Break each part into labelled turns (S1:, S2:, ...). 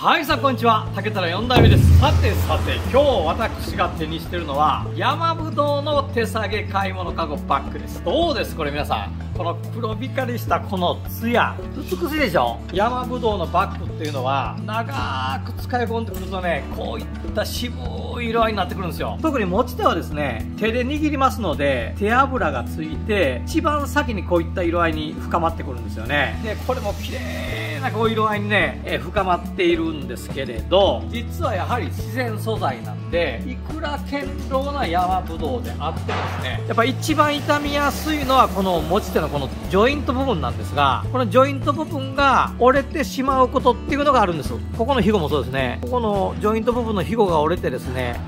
S1: はい、さあこんにちは。竹太郎4代目です。さて今日私が手にしてるのは山ぶどうの手提げ買い物かごバッグです。どうですこれ皆さん、この黒光りしたこのツヤ美しいでしょ。山ぶどうのバッグっていうのは長く使い込んでくるとね、こういった渋い色合いになってくるんですよ。特に持ち手はですね、手で握りますので手油がついて一番先にこういった色合いに深まってくるんですよね。でこれも綺麗なこう色合いにね、深まっているんですけれど、実はやはり自然素材なんで、いくら堅牢な山ぶどうであってもですね、やっぱ一番傷みやすいのはこの持ち手のこのジョイント部分なんですが、このジョイント部分が折れてしまうことっていうのがあるんです。ここのひごもそうですね。ここのジョイント部分のひごが折れてですね、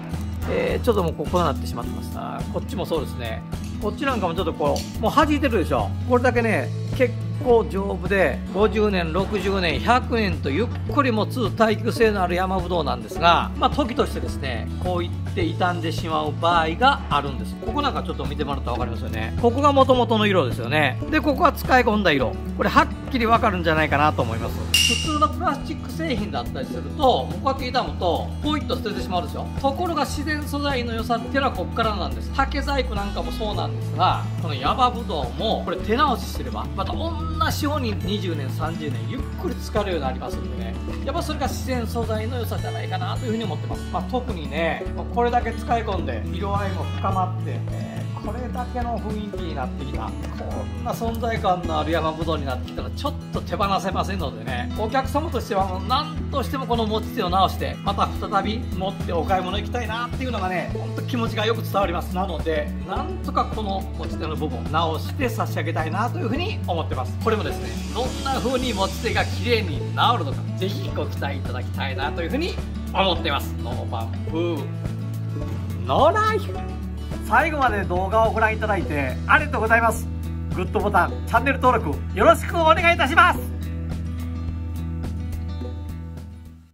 S1: ちょっともうこうなってしまってます。こっちもそうですね。こっちなんかもちょっとこうもう弾いてるでしょ。これだけね結構丈夫で50年60年100年とゆっくり持つ耐久性のある山ぶどうなんですが、時としてですねこういって傷んでしまう場合があるんです。ここなんかちょっと見てもらったら分かりますよね。ここが元々の色ですよね。でここは使い込んだ色、これはっきり分かるんじゃないかなと思います。普通のプラスチック製品だったりするとこうやって傷むとポイッと捨ててしまうでしょ。ところが自然素材の良さっていうのはここからなんです。竹細工なんかもそうなんですが、この山ぶどうもこれ手直しすればまた同じように20年30年ゆっくり使えるようになりますんでね、やっぱそれが自然素材の良さじゃないかなというふうに思ってます。特にねこれだけ使い込んで色合いも深まって、これだけの雰囲気になってきた、こんな存在感のある山ぶどうになってきたらちょっと手放せませんのでね、お客様としてはもう何としてもこの持ち手を直してまた再び持ってお買い物行きたいなっていうのがね、ほんと気持ちがよく伝わります。なのでなんとかこの持ち手の部分直して差し上げたいなというふうに思ってます。これもですねどんな風に持ち手が綺麗に治るのかぜひご期待いただきたいなというふうに思っています。ノーバンプーノーライフ。最後まで動画をご覧いただいてありがとうございます。グッドボタン、チャンネル登録よろしくお願いいたします。